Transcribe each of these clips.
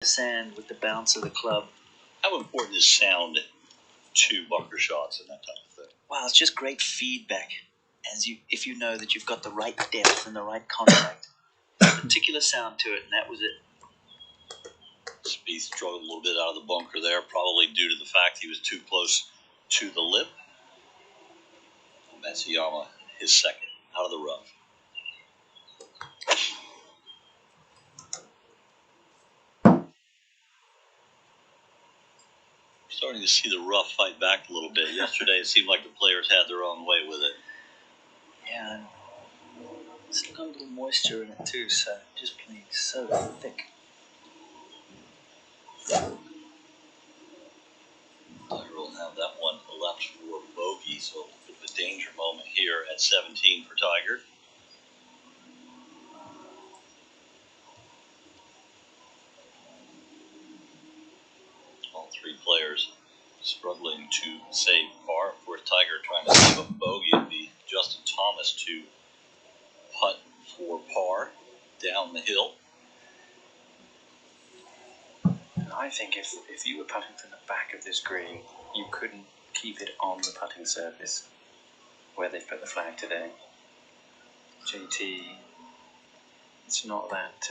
Sand with the bounce of the club. How important is sound to bunker shots and that type of thing? Well, it's just great feedback. If you know that you've got the right depth and the right contact. There's a particular sound to it, and that was it. Spieth struggled a little bit out of the bunker there, probably due to the fact he was too close to the lip. Matsuyama, his second, out of the rough. Starting to see the rough fight back a little bit. Yesterday, it seemed like the players had their own way with it. Yeah, it's still got a little moisture in it too, so just playing so thick. Tiger will have that one left for bogey, so a little bit of a danger moment here at 17 for Tiger. All three players struggling to save par. Of course, Tiger trying to save a bogey. It'd be Justin Thomas to putt for par down the hill. I think if you were putting from the back of this green, you couldn't keep it on the putting surface where they've put the flag today. JT, it's not that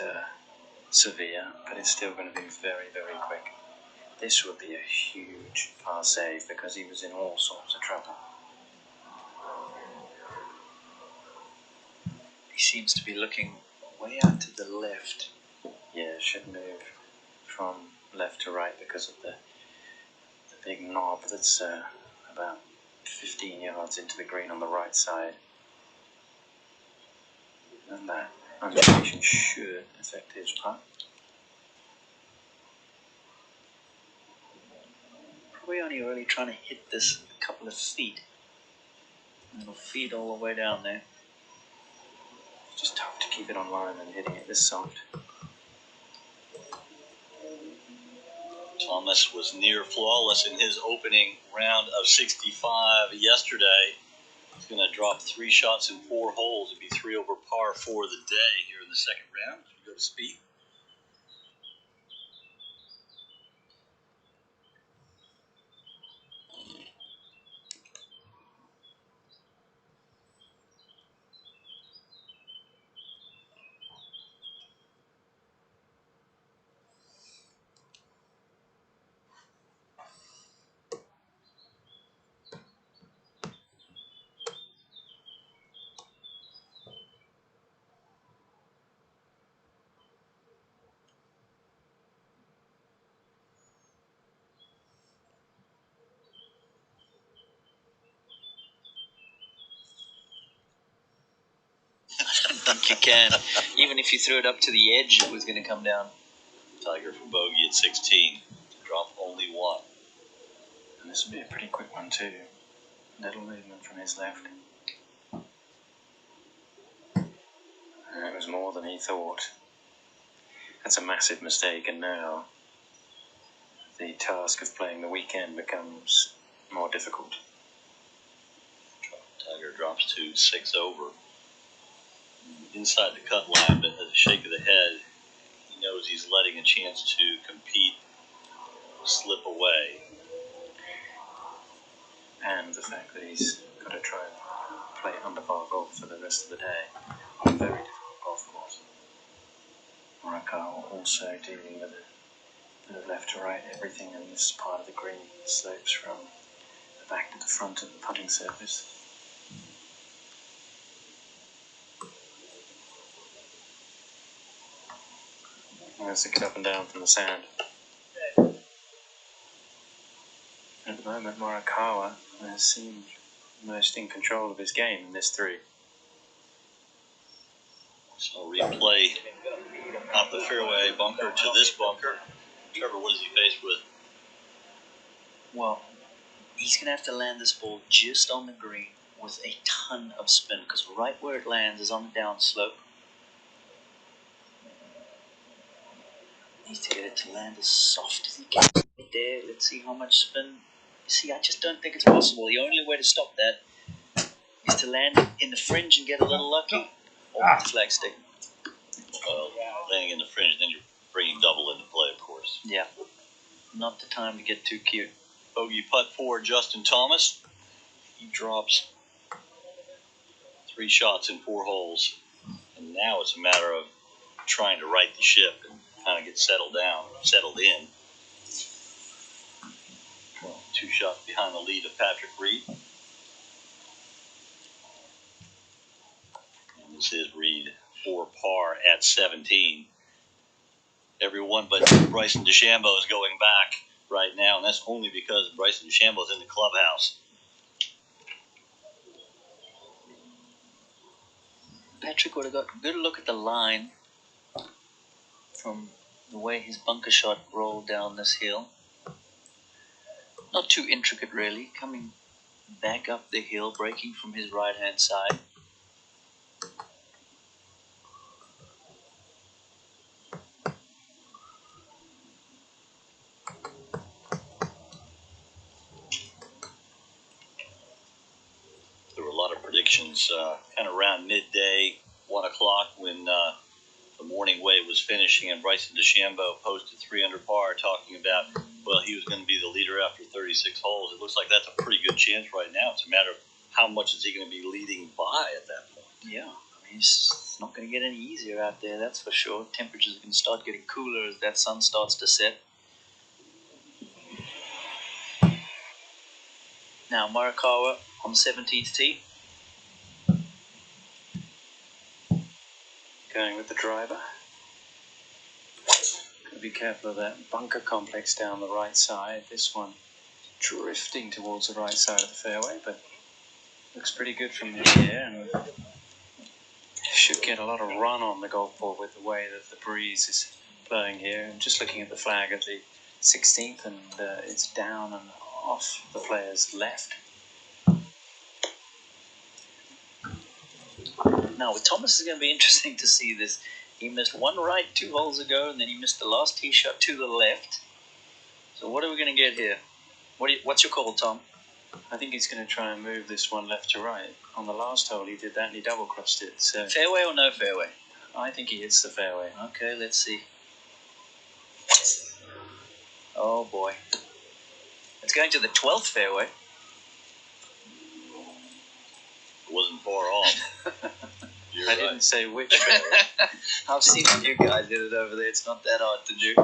severe, but it's still going to be very, very quick. This would be a huge par save because he was in all sorts of trouble. He seems to be looking way out to the left. Yeah, should move from left to right because of the big knob that's about 15 yards into the green on the right side. And that undulation should affect his putt. Probably only really trying to hit this a couple of feet. And it'll feed all the way down there. It's just tough to keep it on line and hitting it this soft. Thomas was near flawless in his opening round of 65 yesterday. He's going to drop 3 shots in 4 holes. It'd be 3 over par for the day here in the second round. We go to Spieth. I don't think you can. Even if you threw it up to the edge, it was going to come down. Tiger for bogey at 16. Drop only 1. And this will be a pretty quick one too. Little movement from his left. And it was more than he thought. That's a massive mistake, and now the task of playing the weekend becomes more difficult. Tiger drops to 6 over. Inside the cut line, but at a shake of the head, he knows he's letting a chance to compete slip away. And the fact that he's got to try and play under par golf for the rest of the day on a very difficult golf course. Morikawa also dealing with a bit of left to right everything, and this part of the green slopes from the back to the front of the putting surface. Let's get up and down from the sand. At the moment, Morikawa has seemed most in control of his game in this 3. So replay off the fairway bunker to this bunker. Trevor, what is he faced with? Well, he's going to have to land this ball just on the green with a ton of spin, because right where it lands is on the downslope. Needs to get it to land as soft as he can. Right there, let's see how much spin. You see, I just don't think it's possible. The only way to stop that is to land in the fringe and get a little lucky, or with the flagstick. Well, landing in the fringe, then you're bringing double into play, of course. Yeah, not the time to get too cute. Bogey putt for Justin Thomas. He drops 3 shots in 4 holes. And now it's a matter of trying to right the ship and kind of get settled in. 2 shots behind the lead of Patrick Reed. And this is Reed for par at 17. Everyone but Bryson DeChambeau is going back right now, and that's only because Bryson DeChambeau is in the clubhouse. Patrick would have got a good look at the line from the way his bunker shot rolled down this hill. Not too intricate, really. Coming back up the hill, breaking from his right-hand side. There were a lot of predictions kind of around midday, 1 o'clock, when the morning wave was finishing, and Bryson DeChambeau posted 3 under par, talking about, well, he was going to be the leader after 36 holes. It looks like that's a pretty good chance right now. It's a matter of how much is he going to be leading by at that point. Yeah, I mean, it's not going to get any easier out there, that's for sure. Temperatures are going to start getting cooler as that sun starts to set. Now, Morikawa on the 17th tee. Going with the driver. Got to be careful of that bunker complex down the right side. This one drifting towards the right side of the fairway, but looks pretty good from here, and should get a lot of run on the golf ball with the way that the breeze is blowing here. I'm just looking at the flag at the 16th, and it's down and off the player's left. Now, with Thomas, it's going to be interesting to see this. He missed one right 2 holes ago, and then he missed the last tee shot to the left. So what are we going to get here? What's your call, Tom? I think he's going to try and move this one left to right. On the last hole, he did that, and he double-crossed it. So Fairway or no fairway? I think he hits the fairway. Okay, let's see. Oh, boy. It's going to the 12th fairway. It wasn't far off. You're I right. didn't say which fairway. I've seen you guys hit it over there. It's not that hard to do.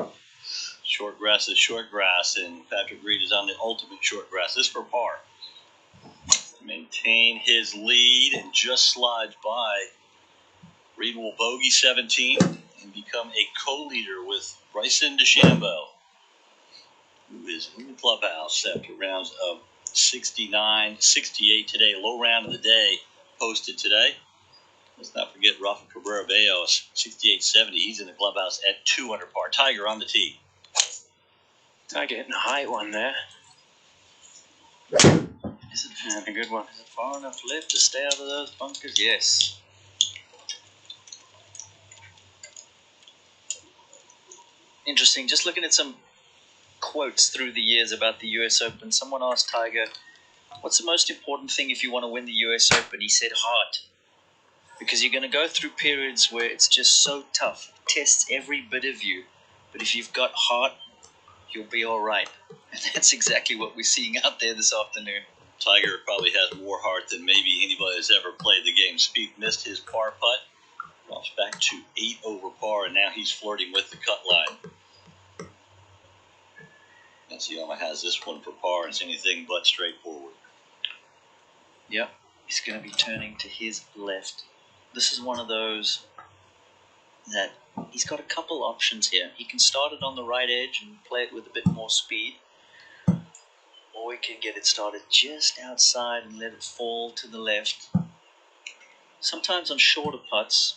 Short grass is short grass, and Patrick Reed is on the ultimate short grass. This for par. Maintain his lead and just slides by. Reed will bogey 17 and become a co-leader with Bryson DeChambeau, who is in the clubhouse after rounds of 69, 68 today. Low round of the day posted today. Let's not forget Rafa Cabrera Bello, 68-70. He's in the clubhouse at 2 under par. Tiger on the tee. Tiger hitting a high one there. Is it a good one. Is it far enough left to stay out of those bunkers? Yes. Interesting. Just looking at some quotes through the years about the US Open. Someone asked Tiger, what's the most important thing if you want to win the US Open? He said heart. Because you're going to go through periods where it's just so tough. It tests every bit of you. But if you've got heart, you'll be all right. And that's exactly what we're seeing out there this afternoon. Tiger probably has more heart than maybe anybody has ever played the game. Spieth missed his par putt. Drops back to 8 over par, and now he's flirting with the cut line. Matsuyama has this one for par, and it's anything but straightforward. Yep, he's going to be turning to his left. This is one of those that he's got a couple options here. He can start it on the right edge and play it with a bit more speed, or he can get it started just outside and let it fall to the left. Sometimes on shorter putts,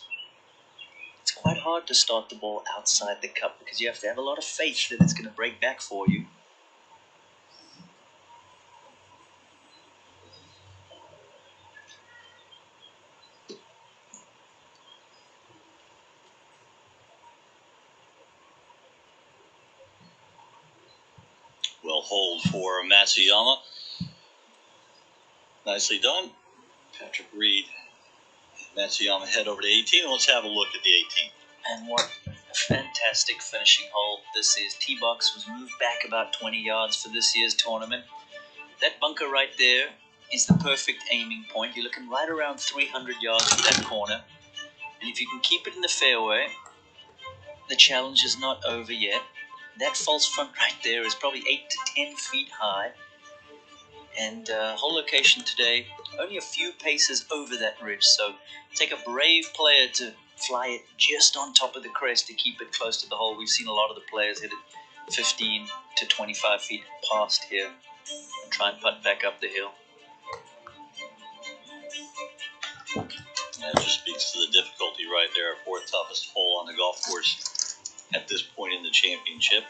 it's quite hard to start the ball outside the cup because you have to have a lot of faith that it's going to break back for you. Well hold for Matsuyama. Nicely done. Patrick Reed, Matsuyama head over to 18. Let's have a look at the 18th. And what Fantastic finishing hole. This is tee box was moved back about 20 yards for this year's tournament. That bunker right there is the perfect aiming point. You're looking right around 300 yards from that corner. And if you can keep it in the fairway, the challenge is not over yet. That false front right there is probably 8 to 10 feet high. And whole location today, only a few paces over that ridge. So take a brave player to fly it just on top of the crest to keep it close to the hole. We've seen a lot of the players hit it 15 to 25 feet past here and try and putt back up the hill. That just speaks to the difficulty right there. Fourth toughest hole on the golf course at this point in the championship.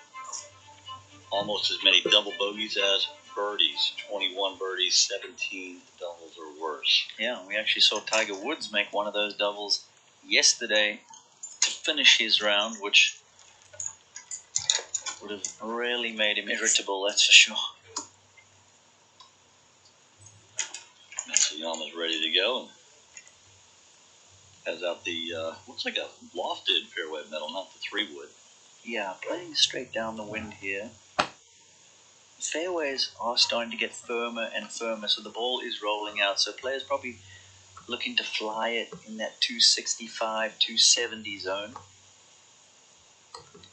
Almost as many double bogeys as birdies. 21 birdies, 17 doubles or worse. Yeah, we actually saw Tiger Woods make one of those doubles yesterday to finish his round, which would have really made him irritable, that's for sure. Matsuyama's ready to go. Has out the, looks like a lofted fairway metal, not the 3-wood. Yeah, playing straight down the wind here. Fairways are starting to get firmer and firmer, so the ball is rolling out. So players probably looking to fly it in that 265, 270 zone.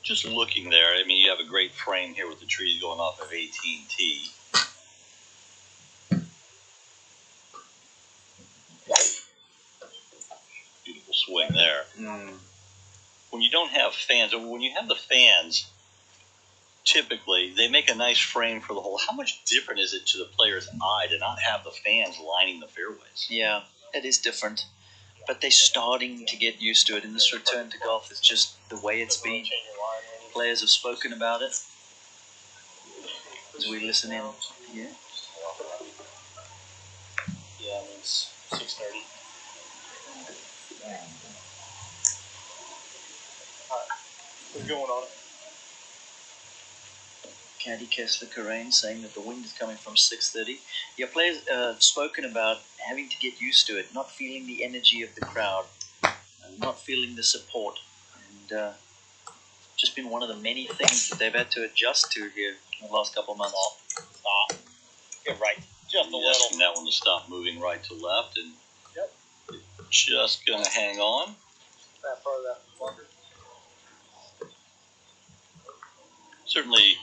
Just looking there, I mean, you have a great frame here with the trees going off of 18T. Beautiful swing there. When you don't have fans, or when you have the fans, typically they make a nice frame for the hole. How much different is it to the player's eye to not have the fans lining the fairways? Yeah, it is different, but they're starting to get used to it. In this return to golf, it's just the way it's been. Players have spoken about it as we listen in here. Yeah, I mean, it's 6:30. What's going on? Caddy Kessler Karain saying that the wind is coming from 6:30. Yeah, players have spoken about having to get used to it, not feeling the energy of the crowd, not feeling the support, and just been one of the many things that they've had to adjust to here in the last couple of months. Stop. Get right. Just a little. Asking that one to stop moving right to left, and just going to hang on. That part of that bunker. Certainly,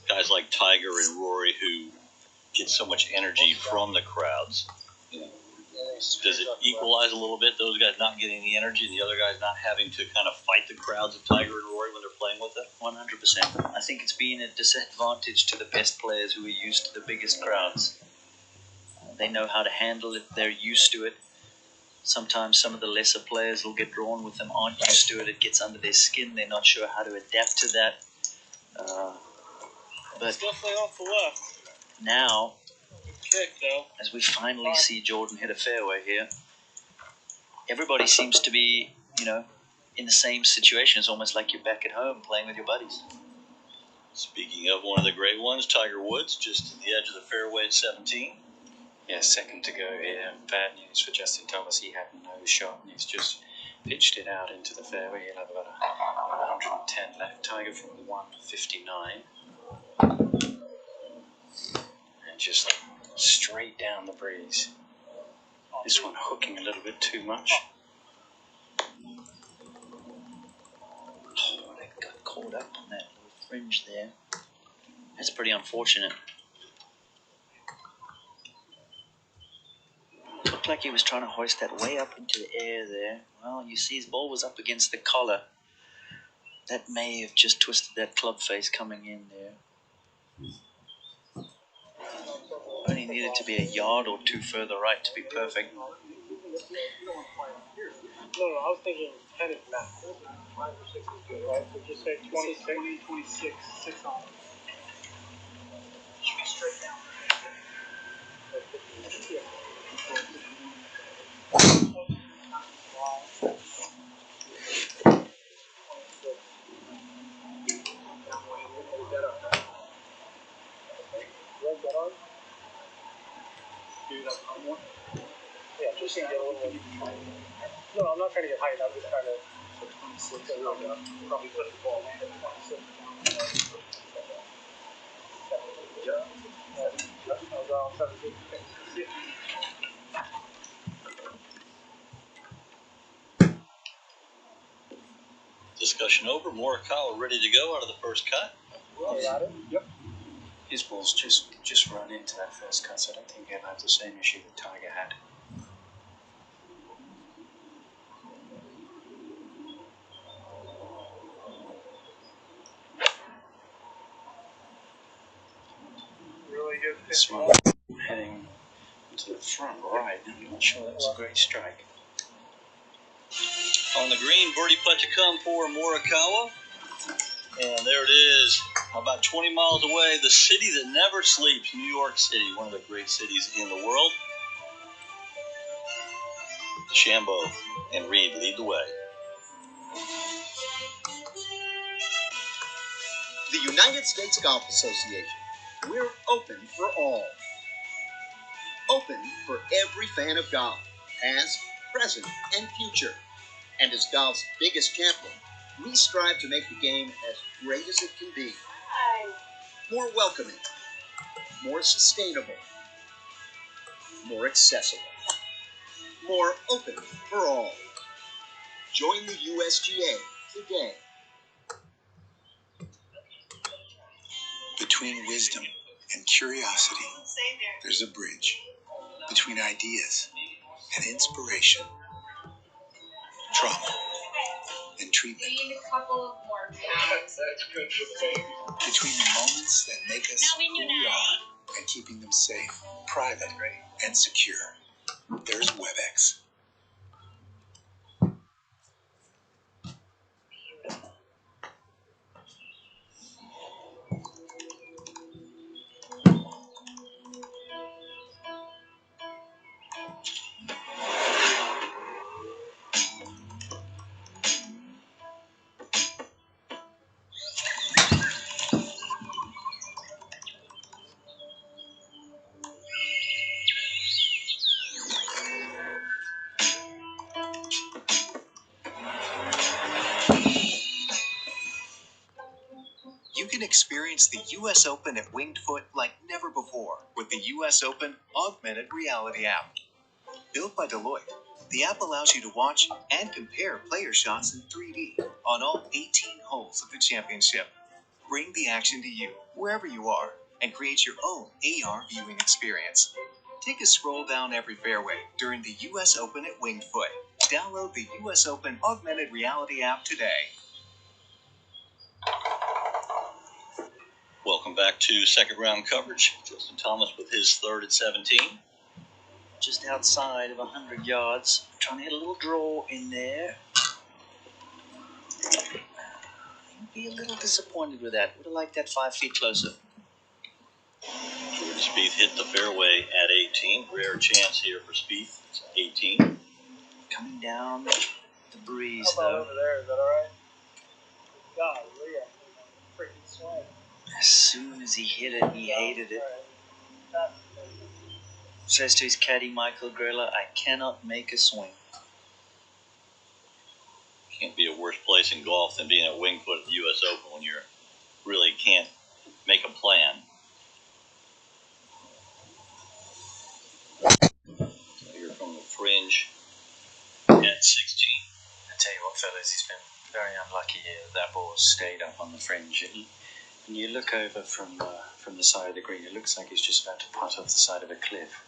guys like Tiger and Rory who get so much energy from the crowds. Does it equalize a little bit? Those guys not getting the energy, and the other guys not having to kind of fight the crowds of Tiger and Rory when they're playing with it? 100%. I think it's been a disadvantage to the best players who are used to the biggest crowds. They know how to handle it. They're used to it. Sometimes some of the lesser players will get drawn with them, aren't used to it. It gets under their skin. They're not sure how to adapt to that. But definitely off the left. Now, Kick, though. as we finally see Jordan hit a fairway here, everybody seems to be, in the same situation. It's almost like you're back at home playing with your buddies. Speaking of one of the great ones, Tiger Woods, just to the edge of the fairway at 17. Yeah, second to go here. Bad news for Justin Thomas. He had no shot, and he's just pitched it out into the fairway. He'll have about 110 left. Tiger from 159. And just straight down the breeze. This one hooking a little bit too much. Oh, that got caught up on that little fringe there. That's pretty unfortunate. Looked like he was trying to hoist that way up into the air there. Well, you see his ball was up against the collar. That may have just twisted that club face coming in there. Only needed to be a yard or two further right to be perfect. No, I was thinking 10 is max. 5 or 6 is good, right? So just say 26. 20, 26, 6 on. Should be straight down. Yeah, just get a little. No, I'm not trying to get height. I'm just trying to 26. Probably put the ball in at 26. Discussion over. Morikawa ready to go out of the first cut. Got it? Yep. His ball's just run into that first cut, so I don't think he'll have the same issue that Tiger had. Really good. This one heading to the front right. I'm not sure that was a great strike. On the green, birdie putt to come for Morikawa. And there it is, about 20 miles away, the city that never sleeps, New York City, one of the great cities in the world. DeChambeau and Reed lead the way. The United States Golf Association. We're open for all. Open for every fan of golf, past, present, and future. And as golf's biggest champion, we strive to make the game as great as it can be. More welcoming, more sustainable, more accessible, more open for all. Join the USGA today. Between wisdom and curiosity, there's a bridge. Between ideas and inspiration, trauma and treatment. That's good for the baby. Between the moments that make us who we are and keeping them safe, private, and secure, there's WebEx. You can experience the U.S. Open at Winged Foot like never before with the U.S. Open Augmented Reality app. Built by Deloitte, the app allows you to watch and compare player shots in 3D on all 18 holes of the championship. Bring the action to you, wherever you are, and create your own AR viewing experience. Take a stroll down every fairway during the U.S. Open at Winged Foot. Download the U.S. Open Augmented Reality app today. Welcome back to second round coverage. Justin Thomas with his third at 17. Just outside of 100 yards. Trying to hit a little draw in there. He'd be a little disappointed with that. Would have liked that 5 feet closer. Jordan Spieth hit the fairway at 18. Rare chance here for Spieth. It's 18. Coming down the breeze, How about though. over there? Is that alright? God, Leah. Freaking swing. As soon as he hit it, he hated it. Says to his caddy, Michael Grella, I cannot make a swing. Can't be a worse place in golf than being at Winged Foot at the U.S. Open when you really can't make a plan. You're from the fringe at 16. I tell you what, fellas, he's been very unlucky here. That ball stayed up on the fringe. And you look over from the side of the green, it looks like he's just about to putt off the side of a cliff.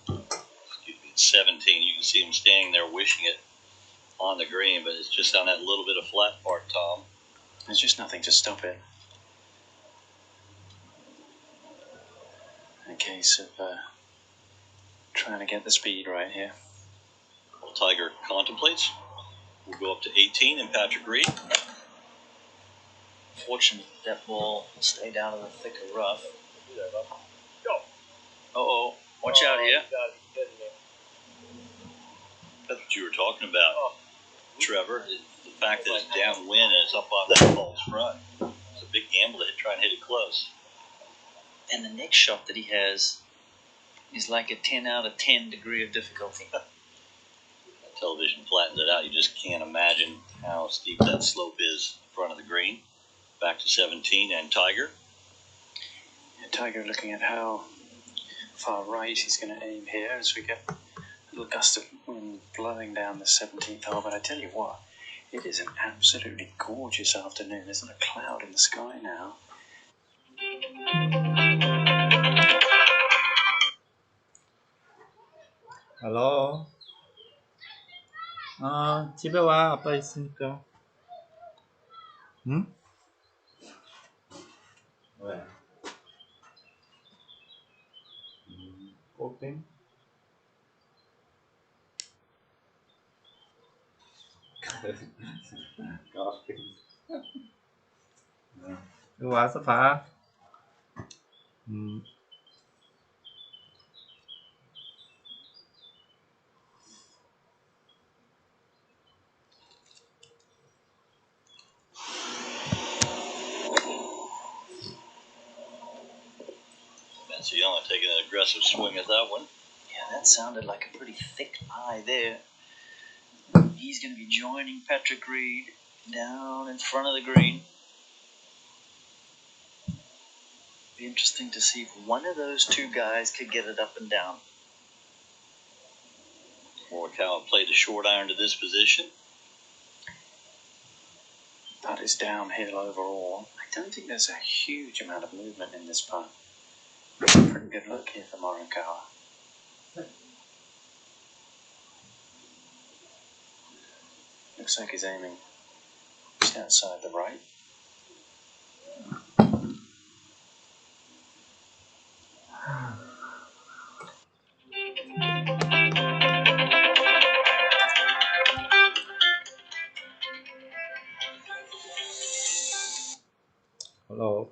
Excuse me, it's 17. You can see him standing there wishing it on the green, but it's just on that little bit of flat part, Tom. There's just nothing to stop it. In a case of trying to get the speed right here. Well, Tiger contemplates. We'll go up to 18 and Patrick Reed. Fortunate that ball stayed out of the thicker rough. Go. Uh-oh. Watch out here. That's what you were talking about, Trevor. The fact that it's downwind and it's up on that ball's front. It's a big gamble to try and hit it close. And the next shot that he has is like a 10 out of 10 degree of difficulty. television flattens it out. You just can't imagine how steep that slope is in front of the green. Back to 17 and Tiger. And Tiger looking at how far right he's going to aim here as we get a little gust of wind blowing down the 17th hole. But I tell you what, it is an absolutely gorgeous afternoon. There's not a cloud in the sky now. Hello. 집에 와. 아빠 있으니까. 응? 왜? 골핑? 골핑. 이거 와서 봐. Matsuyama taking an aggressive swing at that one. Yeah, that sounded like a pretty thick eye there. He's going to be joining Patrick Reed down in front of the green. Be interesting to see if one of those two guys could get it up and down. Morikawa played the short iron to this position. Putt is downhill overall. I don't think there's a huge amount of movement in this putt. Pretty good look here for Morikawa. Looks like he's aiming just outside the right. Hello.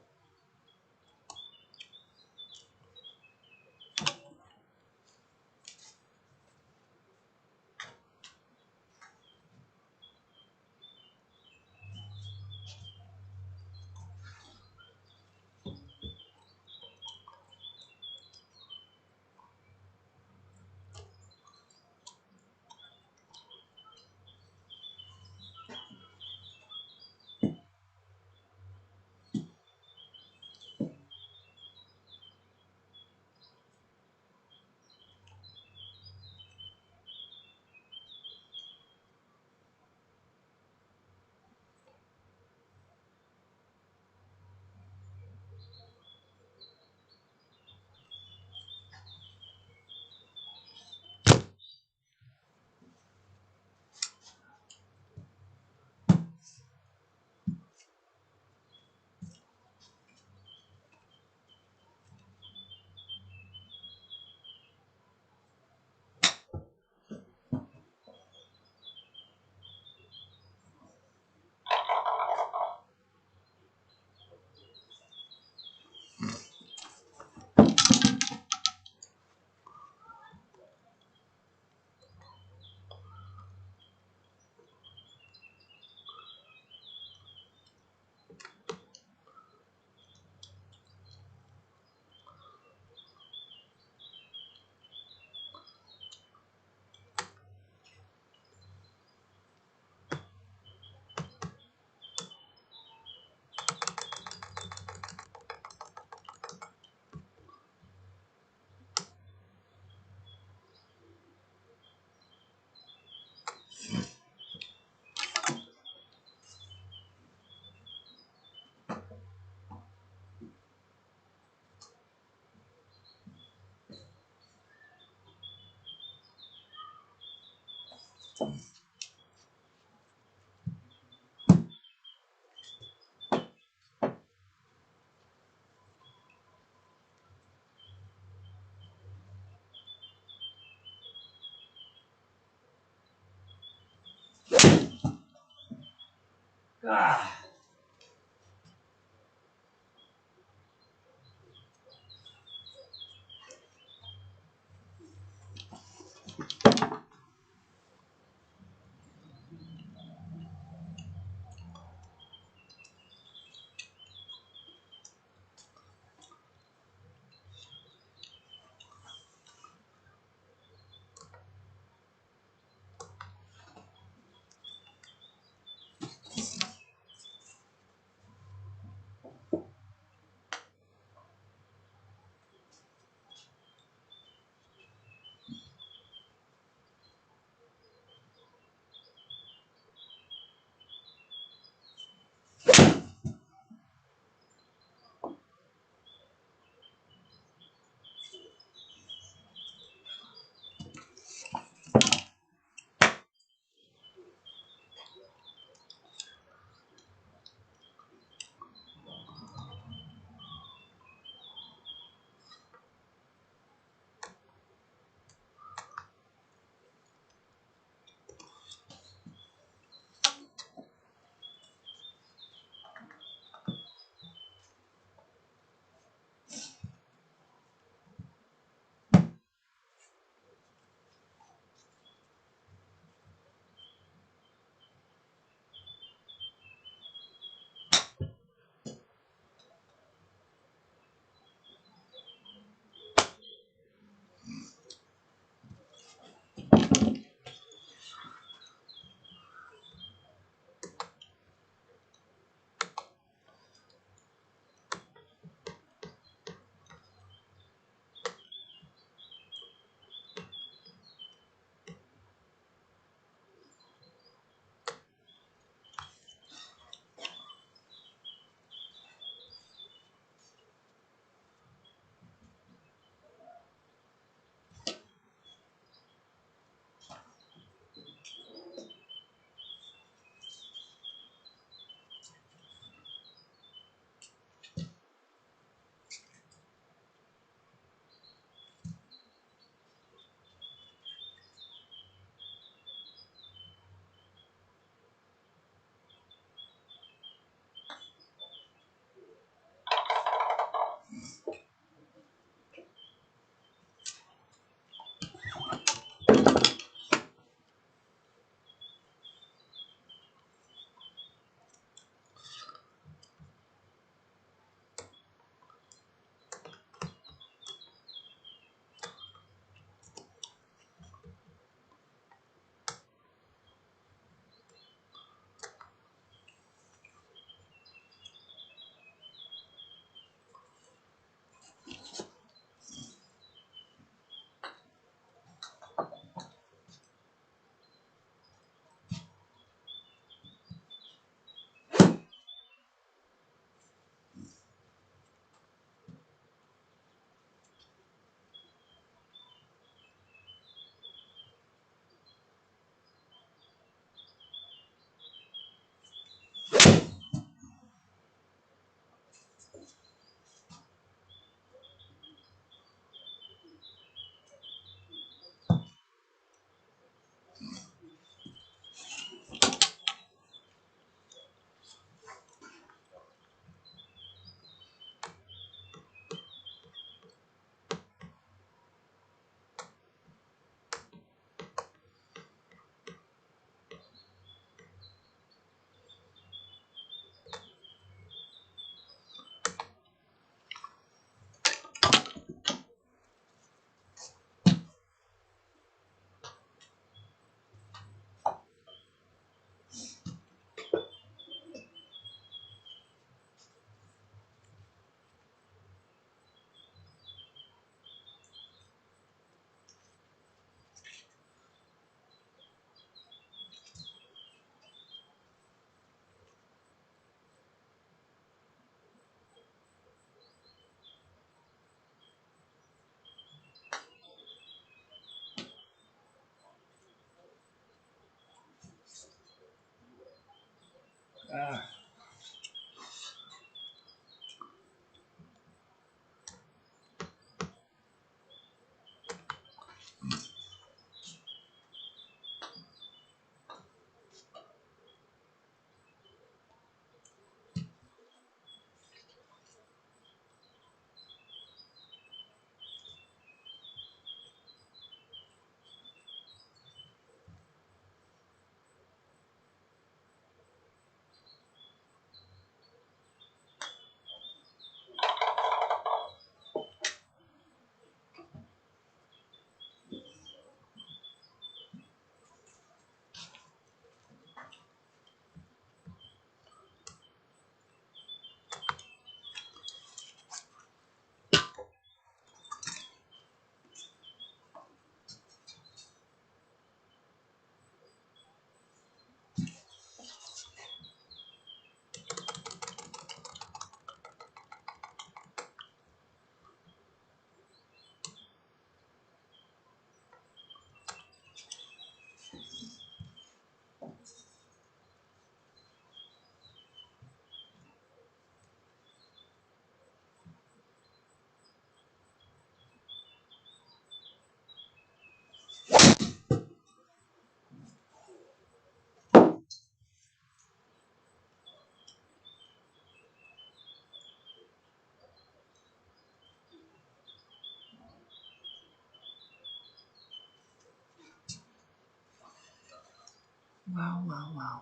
Wow, wow, wow.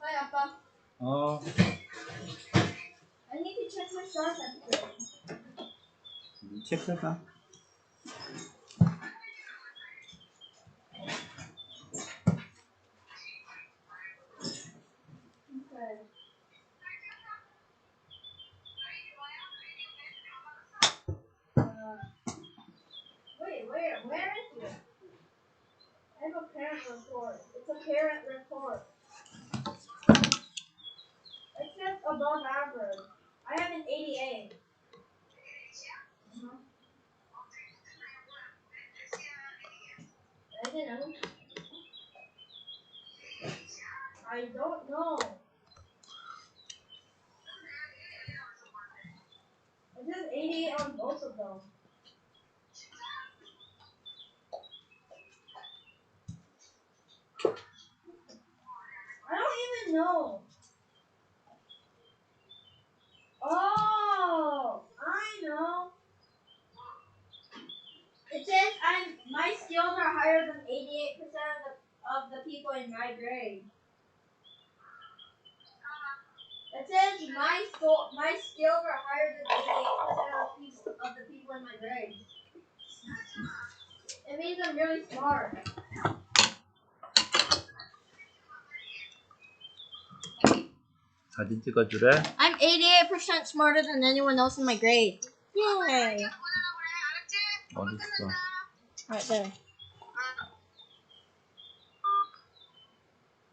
Hi, Appa. 어, I need to check my star temperature. 체크해봐. Okay. Where is it? I have a parent report. It's a parent report. It says above average. I have an 88. Uh-huh. I don't know. I don't know. It says 88 on both of them. I don't even know. Oh, I know. It says my skills are higher than 88% of the people in my grade. It says my skills are higher than 88% of the people in my grade. It means I'm really smart. 사진 찍어주래? I'm 88% smarter than anyone else in my grade. Yay! 어딨어? Right there.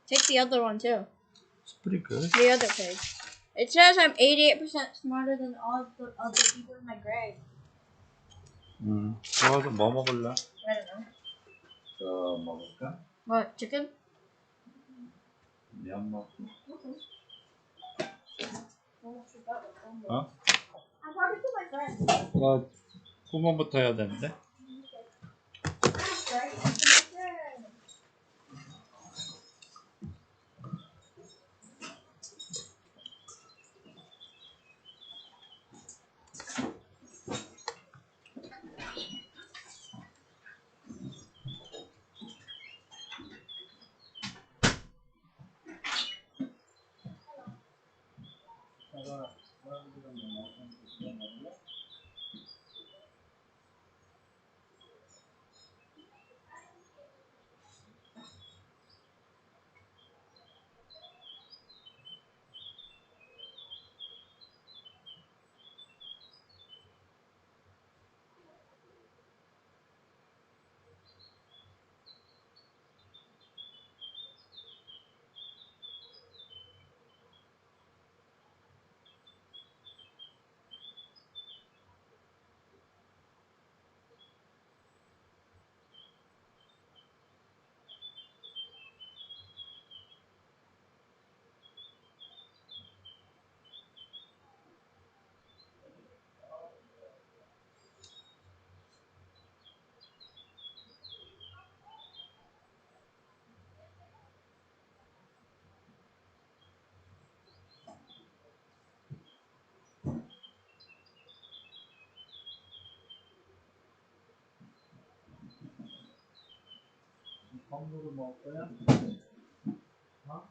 Take the other one too. It's pretty good. The other page. It says I'm 88% smarter than all the other people in my grade. 좋아서 뭐 먹을래? I don't know. 저 먹을까? What, chicken? 면 먹고. 어? I'm talking to my friend. 나 9번부터 해야 되는데? 건물을 먹을 거야? 어?